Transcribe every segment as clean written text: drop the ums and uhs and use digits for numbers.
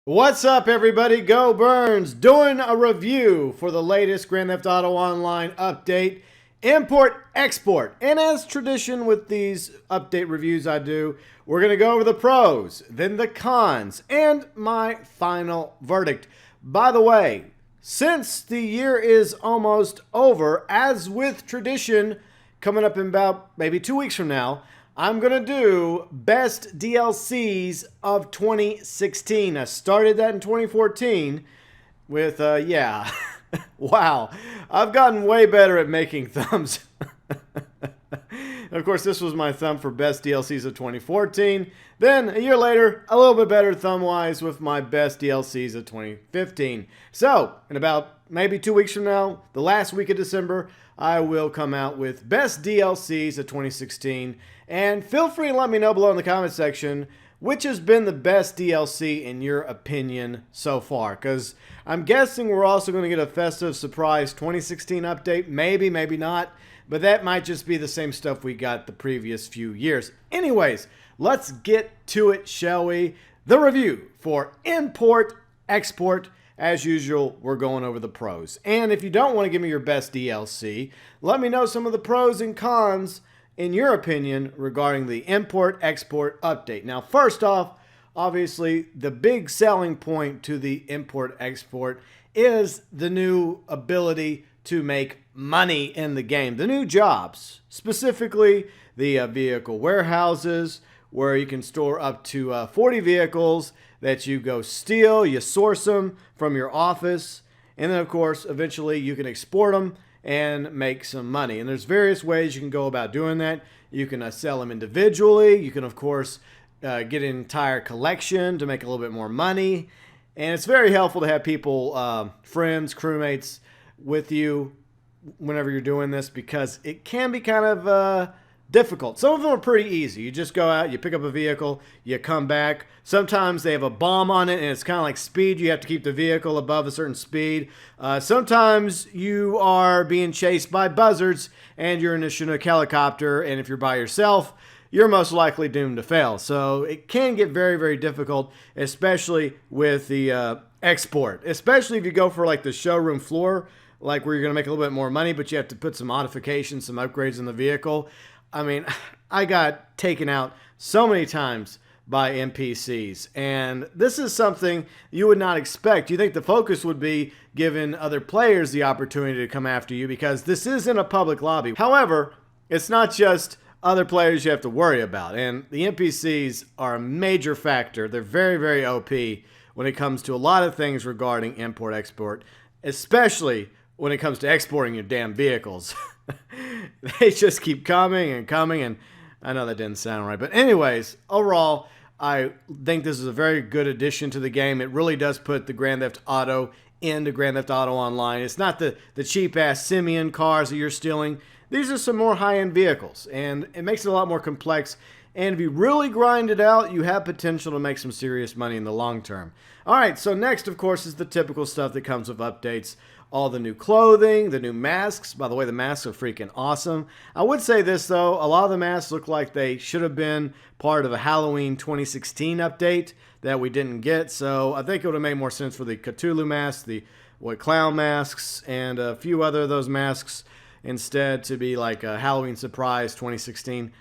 What's up, everybody? GeauxBurns doing a review for the latest Grand Theft Auto Online update, import, export. And as tradition with these update reviews I do, we're going to go over the pros, then the cons, and my final verdict. By the way, since the year is almost over, as with tradition, coming up in about maybe 2 weeks from now, I'm going to do best DLCs of 2016. I started that in 2014 with, yeah, wow. I've gotten way better at making thumbs. Of course, this was my thumb for best DLCs of 2014. Then, a year later, a little bit better thumb-wise with my best DLCs of 2015. So, in about maybe 2 weeks from now, the last week of December, I will come out with best DLCs of 2016. And feel free to let me know below in the comment section which has been the best DLC in your opinion so far. Because I'm guessing we're also going to get a festive surprise 2016 update. Maybe, maybe not. But that might just be the same stuff we got the previous few years. Anyways, let's get to it, shall we? The review for import, export. As usual, we're going over the pros. And if you don't want to give me your best DLC, let me know some of the pros and cons in your opinion regarding the import, export update. Now, first off, obviously, the big selling point to the import, export is the new ability to make money in the game. The new jobs, specifically the vehicle warehouses, where you can store up to 40 vehicles that you go steal. You source them from your office, and then, of course, eventually you can export them and make some money. And there's various ways you can go about doing that. You can sell them individually. You can, of course, get an entire collection to make a little bit more money. And it's very helpful to have people, friends, crewmates with you whenever you're doing this, because it can be kind of difficult. Some of them are pretty easy. You just go out, you pick up a vehicle, you come back. Sometimes they have a bomb on it, and it's kind of like speed. You have to keep the vehicle above a certain speed. Sometimes you are being chased by buzzards, and you're in a Chinook helicopter, and if you're by yourself, you're most likely doomed to fail. So it can get very, very difficult, especially with the export. Especially if you go for like the showroom floor, like where you're going to make a little bit more money, but you have to put some modifications, some upgrades in the vehicle. I mean, I got taken out so many times by NPCs, and this is something you would not expect. You think the focus would be giving other players the opportunity to come after you, because this isn't a public lobby. However, it's not just other players you have to worry about, and the NPCs are a major factor. They're very, very OP when it comes to a lot of things regarding import-export, especially when it comes to exporting your damn vehicles. They just keep coming and coming, and I know that didn't sound right. But anyways, overall, I think this is a very good addition to the game. It really does put the Grand Theft Auto into Grand Theft Auto Online. It's not the cheap-ass Simeon cars that you're stealing. These are some more high-end vehicles, and it makes it a lot more complex. And if you really grind it out, you have potential to make some serious money in the long term. All right, so next, of course, is the typical stuff that comes with updates. All the new clothing, the new masks. By the way, the masks are freaking awesome. I would say this, though. A lot of the masks look like they should have been part of a Halloween 2016 update that we didn't get. So I think it would have made more sense for the Cthulhu masks, the clown masks, and a few other of those masks instead to be like a Halloween surprise 2016.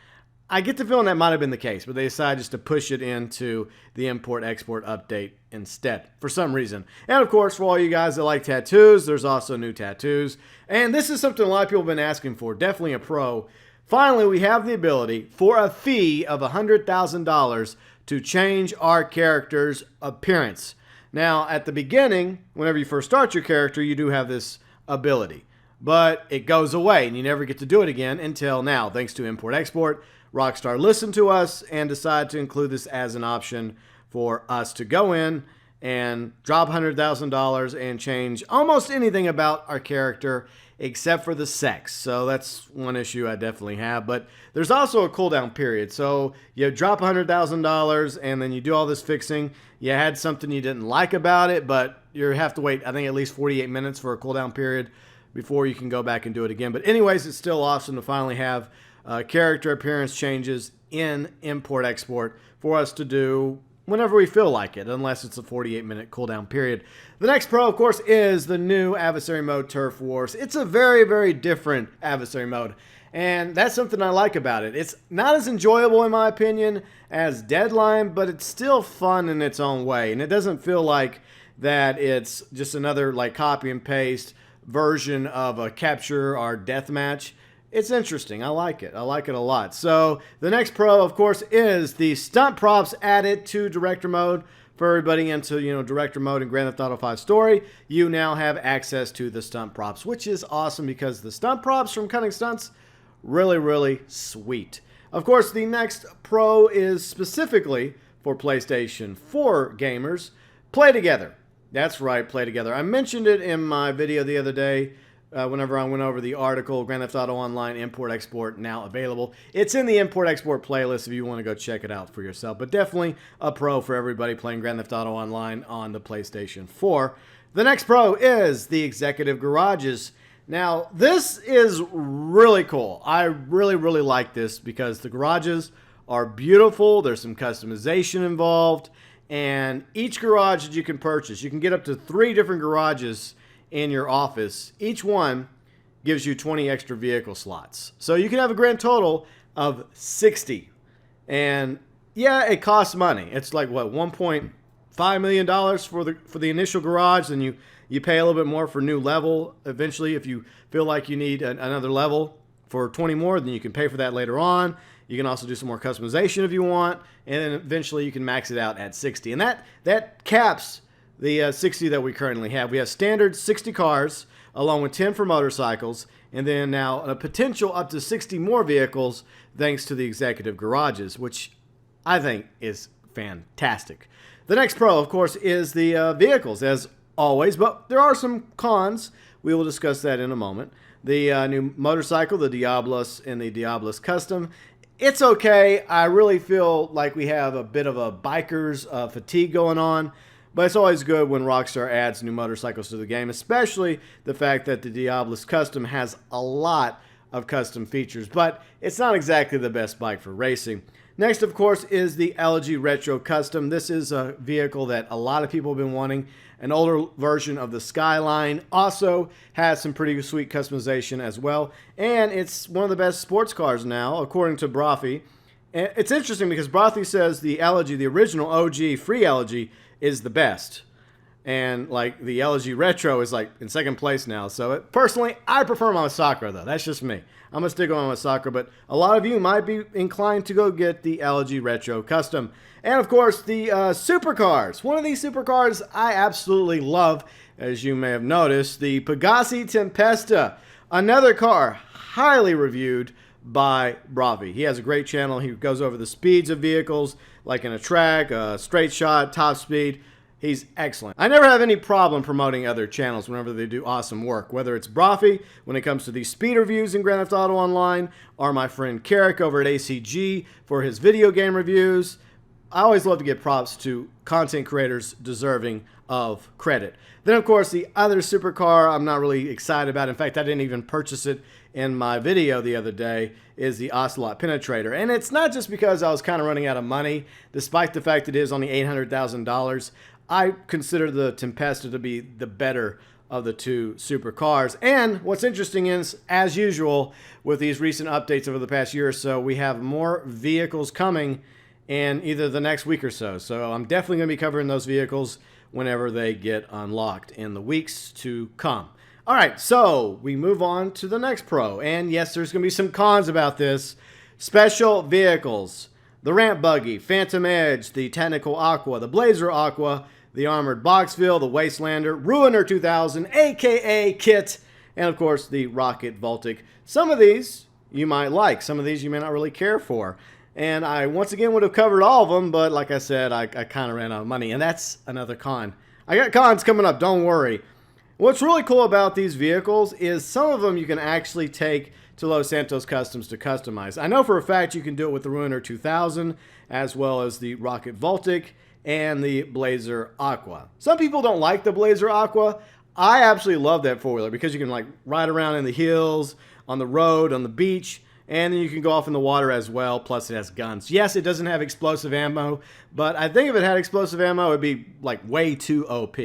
I get the feeling that might have been the case, but they decided just to push it into the import-export update instead for some reason. And of course, for all you guys that like tattoos, there's also new tattoos. And this is something a lot of people have been asking for, definitely a pro. Finally, we have the ability for a fee of $100,000 to change our character's appearance. Now, at the beginning, whenever you first start your character, you do have this ability. But it goes away, and you never get to do it again until now, thanks to import-export. Rockstar listened to us and decided to include this as an option for us to go in and drop $100,000 and change almost anything about our character except for the sex. So that's one issue I definitely have. But there's also a cooldown period. So you drop $100,000 and then you do all this fixing. You had something you didn't like about it, but you have to wait, I think, at least 48 minutes for a cooldown period before you can go back and do it again. But anyways, it's still awesome to finally have character appearance changes in import-export for us to do whenever we feel like it, unless it's a 48-minute cooldown period. The next pro, of course, is the new adversary mode, Turf Wars. It's a very, very different adversary mode, and that's something I like about it. It's not as enjoyable, in my opinion, as Deadline, but it's still fun in its own way, and it doesn't feel like that it's just another like copy and paste version of a capture or deathmatch. It's interesting. I like it. I like it a lot. So the next pro, of course, is the stunt props added to director mode. For everybody into, director mode in Grand Theft Auto 5 Story, you now have access to the stunt props, which is awesome because the stunt props from Cutting Stunts, really, really sweet. Of course, the next pro is specifically for PlayStation 4 gamers. Play Together. That's right, Play Together. I mentioned it in my video the other day. Whenever I went over the article, Grand Theft Auto Online Import-Export now available. It's in the Import-Export playlist if you want to go check it out for yourself. But definitely a pro for everybody playing Grand Theft Auto Online on the PlayStation 4. The next pro is the Executive Garages. Now, this is really cool. I really, really like this because the garages are beautiful. There's some customization involved. And each garage that you can purchase, you can get up to 3 different garages in your office. Each one gives you 20 extra vehicle slots. So you can have a grand total of 60. And yeah, it costs money. It's like what, $1.5 million for the initial garage, and you pay a little bit more for new level. Eventually, if you feel like you need another level for 20 more, then you can pay for that later on. You can also do some more customization if you want, and then eventually you can max it out at 60. And that caps the 60 that we currently have. We have standard 60 cars, along with 10 for motorcycles, and then now a potential up to 60 more vehicles thanks to the Executive Garages, which I think is fantastic. The next pro, of course, is the vehicles, as always, but there are some cons. We will discuss that in a moment. The new motorcycle, the Diablos and the Diablos Custom, it's okay. I really feel like we have a bit of a biker's fatigue going on. But it's always good when Rockstar adds new motorcycles to the game, especially the fact that the Diablos Custom has a lot of custom features, but it's not exactly the best bike for racing. Next, of course, is the LG Retro Custom. This is a vehicle that a lot of people have been wanting. An older version of the Skyline also has some pretty sweet customization as well, and it's one of the best sports cars now, according to Brothy. And it's interesting because Brothy says the LG, the original OG free LG, is the best, and like the LG Retro is like in second place now. So personally, I prefer my Sakura though. That's just me. I'm gonna stick on my Sakura, but a lot of you might be inclined to go get the LG Retro Custom. And of course, the supercars. One of these supercars I absolutely love, as you may have noticed, the Pegassi Tempesta. Another car highly reviewed by Bravi. He has a great channel. He goes over the speeds of vehicles, like in a track, a straight shot, top speed. He's excellent. I never have any problem promoting other channels whenever they do awesome work, whether it's Brafi when it comes to these speed reviews in Grand Theft Auto Online, or my friend Carrick over at ACG for his video game reviews. I always love to give props to content creators deserving of credit. Then, of course, the other supercar I'm not really excited about. In fact, I didn't even purchase it in my video the other day, is the Ocelot Penetrator. And it's not just because I was kind of running out of money, despite the fact it is only $800,000. I consider the Tempesta to be the better of the two supercars. And what's interesting is, as usual, with these recent updates over the past year or so, we have more vehicles coming in either the next week or so. So I'm definitely going to be covering those vehicles whenever they get unlocked in the weeks to come. All right, so we move on to the next pro. And yes, there's going to be some cons about this. Special vehicles. The Ramp Buggy, Phantom Edge, the Technical Aqua, the Blazer Aqua, the Armored Boxville, the Wastelander, Ruiner 2000, a.k.a. Kit, and of course the Rocket Voltic. Some of these you might like. Some of these you may not really care for. And I, once again, would have covered all of them, but like I said, I kind of ran out of money, and that's another con. I got cons coming up, don't worry. What's really cool about these vehicles is some of them you can actually take to Los Santos Customs to customize. I know for a fact you can do it with the Ruiner 2000, as well as the Rocket Voltic and the Blazer Aqua. Some people don't like the Blazer Aqua. I absolutely love that four-wheeler because you can like ride around in the hills, on the road, on the beach. and then you can go off in the water as well, plus it has guns. Yes, it doesn't have explosive ammo, but I think if it had explosive ammo, it'd be like way too OP.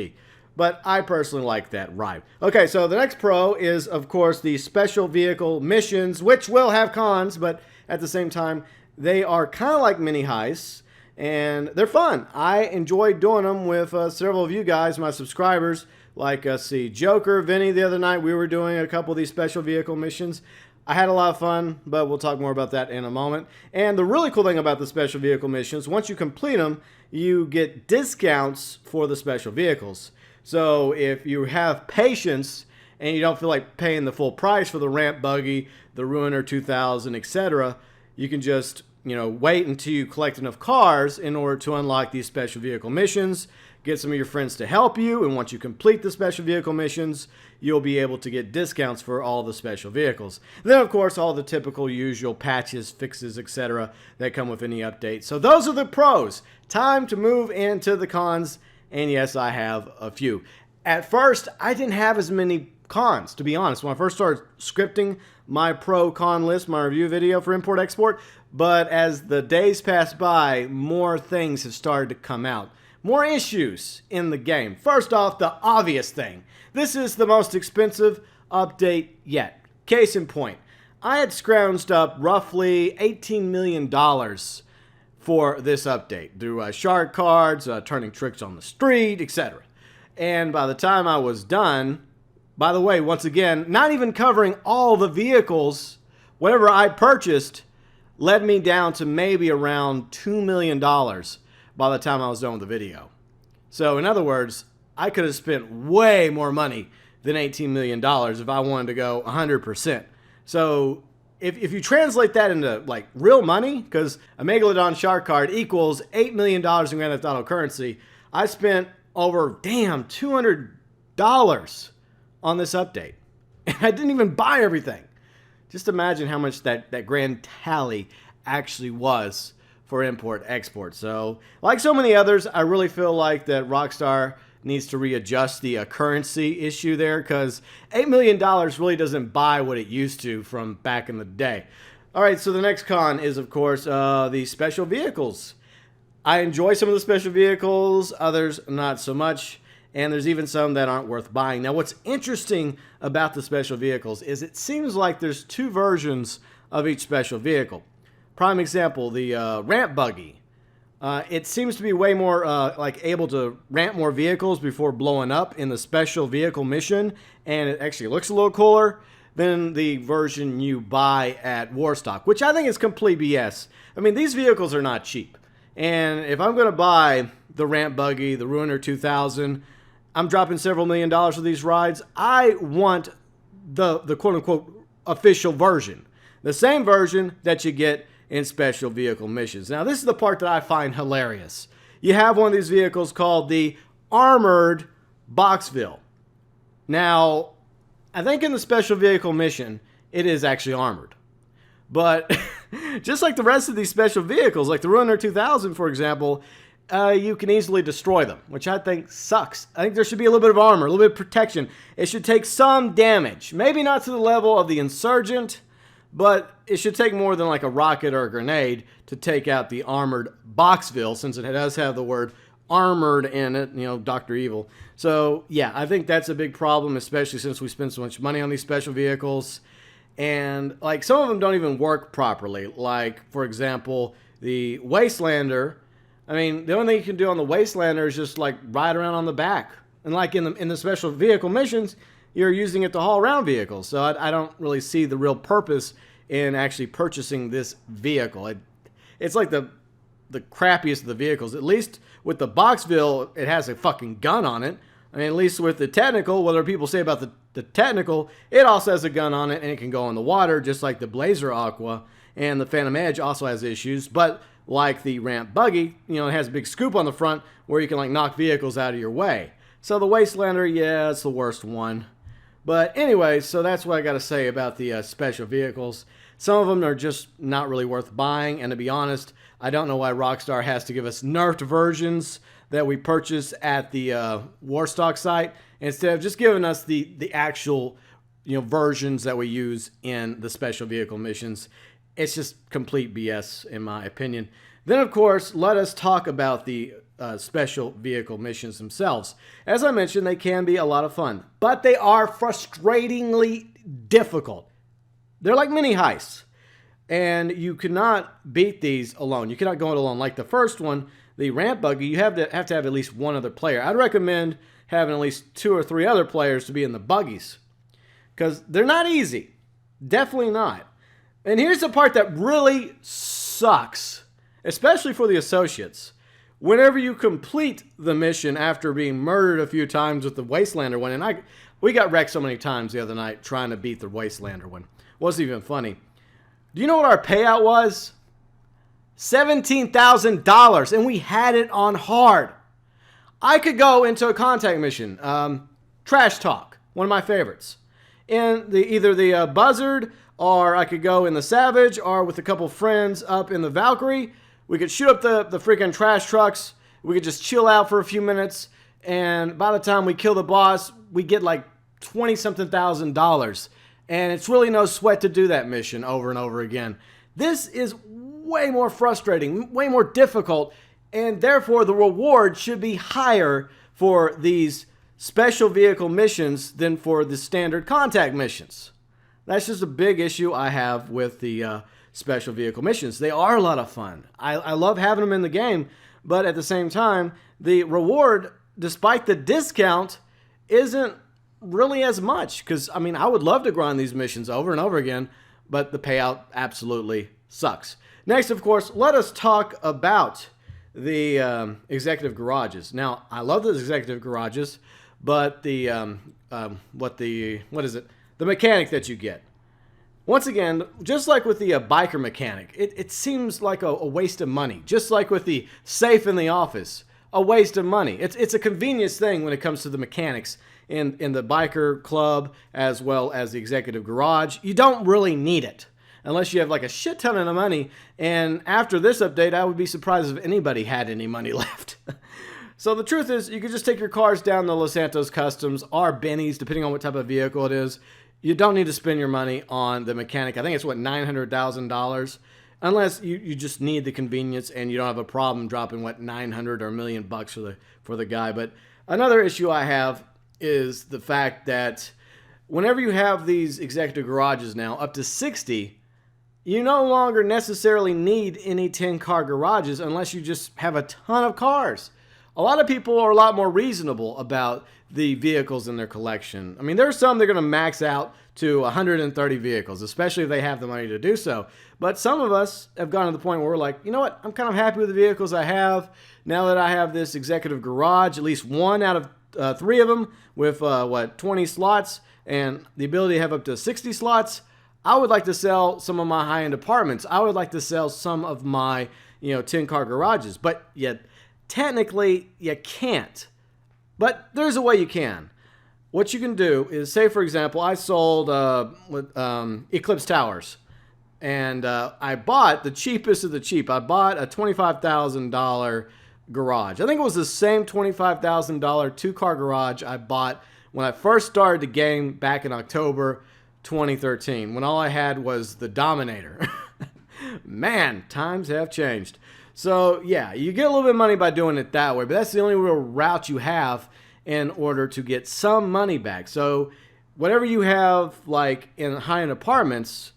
But I personally like that ride. Okay, so the next pro is, of course, the special vehicle missions, which will have cons, but at the same time, they are kind of like mini heists, and they're fun. I enjoyed doing them with several of you guys, my subscribers, like, see, Joker, Vinny, the other night, we were doing a couple of these special vehicle missions. I had a lot of fun, but we'll talk more about that in a moment. And the really cool thing about the special vehicle missions, once you complete them, you get discounts for the special vehicles. So if you have patience and you don't feel like paying the full price for the ramp buggy, the Ruiner 2000, etc., you can just, wait until you collect enough cars in order to unlock these special vehicle missions. Get some of your friends to help you, and once you complete the special vehicle missions, you'll be able to get discounts for all the special vehicles. Then, of course, all the typical usual patches, fixes, etc. that come with any update. So those are the pros. Time to move into the cons. And yes, I have a few. At first, I didn't have as many cons, to be honest, when I first started scripting my pro-con list, my review video for import-export. But as the days passed by, more things have started to come out. More issues in the game. First off, the obvious thing. This is the most expensive update yet. Case in point, I had scrounged up roughly $18 million for this update through shark cards, turning tricks on the street, etc. And by the time I was done, by the way, once again, not even covering all the vehicles, whatever I purchased led me down to maybe around $2 million by the time I was done with the video. So in other words, I could have spent way more money than $18 million if I wanted to go 100%. So if you translate that into like real money, because a Megalodon shark card equals $8 million in Grand Theft Auto currency, I spent over, $200 on this update. And I didn't even buy everything. Just imagine how much that grand tally actually was for import-export. So, like so many others, I really feel like that Rockstar needs to readjust the currency issue there, because $8 million really doesn't buy what it used to from back in the day. Alright, so the next con is, of course, the special vehicles. I enjoy some of the special vehicles, others not so much, and there's even some that aren't worth buying. Now, what's interesting about the special vehicles is it seems like there's two versions of each special vehicle. Prime example, the ramp buggy. It seems to be way more able to ramp more vehicles before blowing up in the special vehicle mission, and it actually looks a little cooler than the version you buy at Warstock, which I think is complete BS. I mean, these vehicles are not cheap, and if I'm going to buy the ramp buggy, the Ruiner 2000, I'm dropping several $1 million for these rides. I want the quote-unquote official version, the same version that you get in special vehicle missions. Now, this is the part that I find hilarious. You have one of these vehicles called the Armored Boxville. Now, I think in the special vehicle mission, it is actually armored. But just like the rest of these special vehicles, like the Ruiner 2000, for example, you can easily destroy them, which I think sucks. I think there should be a little bit of armor, a little bit of protection. It should take some damage. Maybe not to the level of the Insurgent, but it should take more than like a rocket or a grenade to take out the Armored Boxville, since it does have the word armored in it, Dr. Evil. So, yeah, I think that's a big problem, especially since we spend so much money on these special vehicles. And, like, some of them don't even work properly. Like, for example, the Wastelander. I mean, the only thing you can do on the Wastelander is just, like, ride around on the back. And, like, in the special vehicle missions, you're using it to haul around vehicles. So I don't really see the real purpose in actually purchasing this vehicle. It's like the crappiest of the vehicles. At least with the Boxville, it has a fucking gun on it. I mean, at least with the Technical, whether people say about the Technical, it also has a gun on it and it can go in the water, just like the Blazer Aqua. And the Phantom Edge also has issues, but like the Ramp Buggy, it has a big scoop on the front where you can like knock vehicles out of your way. So the Wastelander, yeah, it's the worst one. But anyway, so that's what I got to say about the special vehicles. Some of them are just not really worth buying, and to be honest, I don't know why Rockstar has to give us nerfed versions that we purchase at the Warstock site instead of just giving us the actual, versions that we use in the special vehicle missions. It's just complete BS in my opinion. Then, of course, let us talk about the special vehicle missions themselves. As I mentioned, they can be a lot of fun, but they are frustratingly difficult. They're like mini heists, and you cannot beat these alone. You cannot go it alone. Like the first one, the ramp buggy, you have to have at least one other player. I'd recommend having at least 2 or 3 other players to be in the buggies, because they're not easy. Definitely not. And here's the part that really sucks, especially for the associates. Whenever you complete the mission after being murdered a few times with the Wastelander one, and we got wrecked so many times the other night trying to beat the Wastelander one. Wasn't even funny. Do you know what our payout was? $17,000, and we had it on hard. I could go into a contact mission, Trash Talk, one of my favorites, in either the Buzzard, or I could go in the Savage, or with a couple friends up in the Valkyrie. We could shoot up the freaking trash trucks. We could just chill out for a few minutes, and by the time we kill the boss, we get like $20-something thousand, and it's really no sweat to do that mission over and over again. This is way more frustrating, way more difficult, and therefore the reward should be higher for these special vehicle missions than for the standard contact missions. That's just a big issue I have with the special vehicle missions. They are a lot of fun. I love having them in the game, but at the same time, the reward, despite the discount, isn't really as much. Because, I mean, I would love to grind these missions over and over again, but the payout absolutely sucks. Next, of course, let us talk about the executive garages. Now, I love the executive garages, but the mechanic that you get. Once again, just like with the biker mechanic, it seems like a waste of money. Just like with the safe in the office, a waste of money. It's a convenience thing when it comes to the mechanics in the biker club as well as the executive garage. You don't really need it unless you have like a shit ton of money. And after this update, I would be surprised if anybody had any money left. So the truth is, you could just take your cars down to Los Santos Customs or Benny's, depending on what type of vehicle it is. You don't need to spend your money on the mechanic. I think it's, what, $900,000? Unless you just need the convenience and you don't have a problem dropping, what, $900 or $1 million for the guy. But another issue I have is the fact that whenever you have these executive garages now, up to 60, you no longer necessarily need any 10-car garages unless you just have a ton of cars. A lot of people are a lot more reasonable about the vehicles in their collection. I mean, there are some that are going to max out to 130 vehicles, especially if they have the money to do so. But some of us have gotten to the point where we're like, you know what? I'm kind of happy with the vehicles I have. Now that I have this executive garage, at least one out of 3 of them with, 20 slots and the ability to have up to 60 slots, I would like to sell some of my high-end apartments. I would like to sell some of my, 10-car garages. But yet, technically, you can't. But there's a way you can. What you can do is, say, for example, I sold Eclipse Towers. And I bought the cheapest of the cheap. I bought a $25,000 garage. I think it was the same $25,000 2-car garage I bought when I first started the game back in October 2013, when all I had was the Dominator. Man, times have changed. So, yeah, you get a little bit of money by doing it that way, but that's the only real route you have in order to get some money back. So, whatever you have, like, in high-end apartments,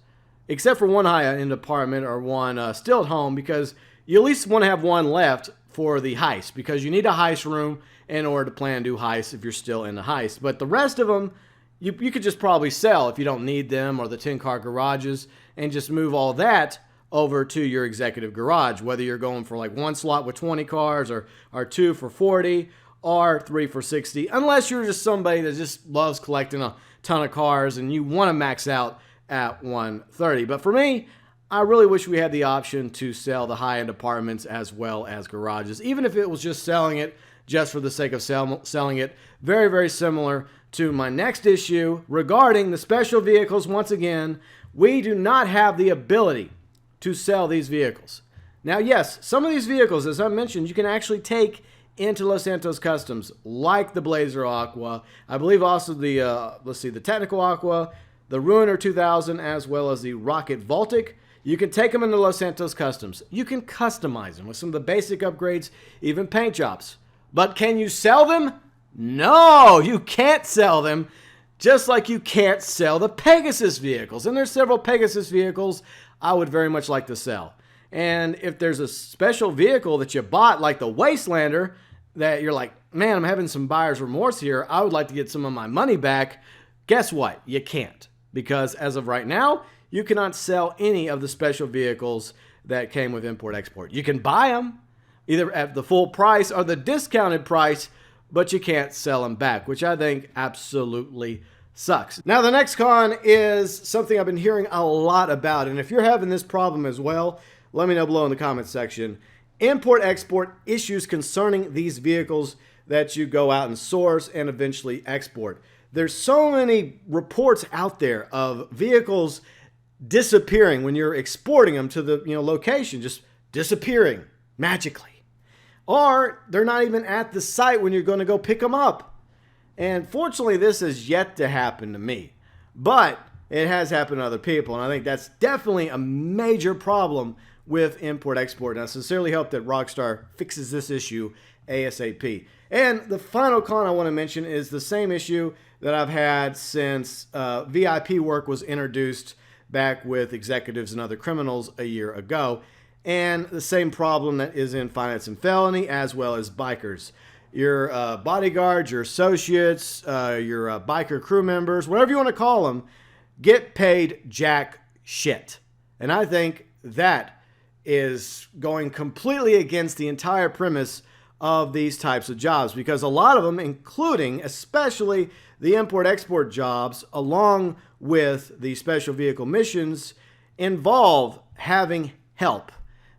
except for one high-end apartment or one still at home, because you at least want to have one left for the heist, because you need a heist room in order to plan to do heists if you're still in the heist. But the rest of them, you could just probably sell if you don't need them, or the 10-car garages, and just move all that over to your executive garage, whether you're going for like 1 slot with 20 cars or 2 for 40 or 3 for 60, unless you're just somebody that just loves collecting a ton of cars and you want to max out at 130. But for me, I really wish we had the option to sell the high-end apartments as well as garages, even if it was just selling it just for the sake of selling it. Very, very similar to my next issue regarding the special vehicles. Once again, we do not have the ability to sell these vehicles. Now, yes, some of these vehicles, as I mentioned, you can actually take into Los Santos Customs, like the Blazer Aqua. I believe also the Technical Aqua, the Ruiner 2000, as well as the Rocket Voltic. You can take them into Los Santos Customs. You can customize them with some of the basic upgrades, even paint jobs. But can you sell them? No, you can't sell them. Just like you can't sell the Pegasus vehicles. And there's several Pegasus vehicles I would very much like to sell. And if there's a special vehicle that you bought, like the Wastelander, that you're like, man, I'm having some buyer's remorse here, I would like to get some of my money back. Guess what? You can't. Because as of right now, you cannot sell any of the special vehicles that came with import-export. You can buy them, either at the full price or the discounted price, but you can't sell them back, which I think absolutely sucks. Now, the next con is something I've been hearing a lot about, and if you're having this problem as well, let me know below in the comments section. Import-export issues concerning these vehicles that you go out and source and eventually export. There's so many reports out there of vehicles disappearing when you're exporting them to the location, just disappearing magically. Or they're not even at the site when you're going to go pick them up. And fortunately, this has yet to happen to me. But it has happened to other people. And I think that's definitely a major problem with import-export. And I sincerely hope that Rockstar fixes this issue ASAP. And the final con I want to mention is the same issue that I've had since VIP work was introduced back with executives and other criminals a year ago. And the same problem that is in finance and felony, as well as bikers. Your bodyguards, your associates, your biker crew members, whatever you want to call them, get paid jack shit. And I think that is going completely against the entire premise of these types of jobs, because a lot of them, including especially the import-export jobs, along with the special vehicle missions, involve having help.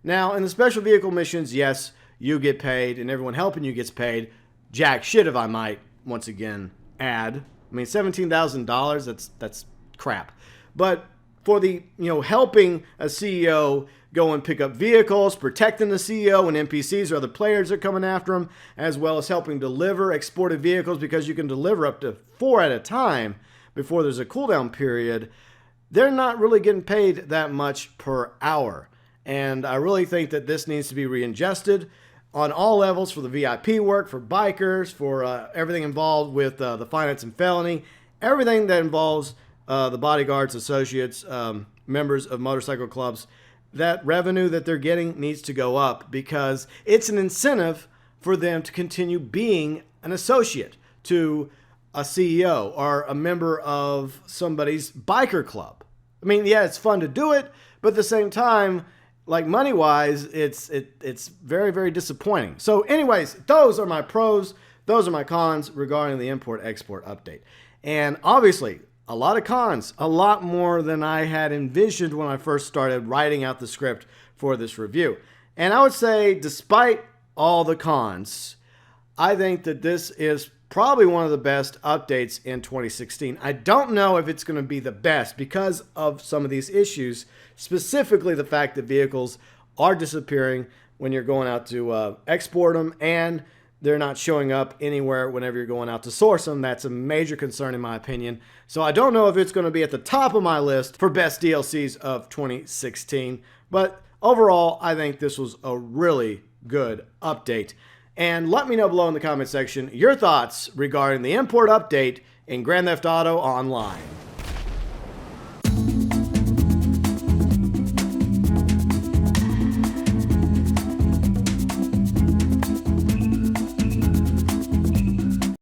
Now, in the special vehicle missions, yes, you get paid, and everyone helping you gets paid. Jack shit, if I might, once again, add. I mean, $17,000, that's crap. But for the, helping a CEO go and pick up vehicles, protecting the CEO when NPCs or other players are coming after them, as well as helping deliver exported vehicles, because you can deliver up to 4 at a time before there's a cooldown period, they're not really getting paid that much per hour. And I really think that this needs to be readjusted on all levels, for the VIP work, for bikers, for everything involved with the finance and felony, everything that involves the bodyguards, associates, members of motorcycle clubs. That revenue that they're getting needs to go up, because it's an incentive for them to continue being an associate to a CEO or a member of somebody's biker club. I mean, yeah, it's fun to do it, but at the same time, like money-wise, it's very, very disappointing. So anyways, those are my pros. Those are my cons regarding the import-export update. And obviously, a lot of cons, a lot more than I had envisioned when I first started writing out the script for this review. And I would say, despite all the cons, I think that this is probably one of the best updates in 2016. I don't know if it's going to be the best because of some of these issues, specifically the fact that vehicles are disappearing when you're going out to export them, and they're not showing up anywhere whenever you're going out to source them. That's a major concern in my opinion. So I don't know if it's going to be at the top of my list for best DLCs of 2016. But overall, I think this was a really good update. And let me know below in the comment section your thoughts regarding the import update in Grand Theft Auto Online.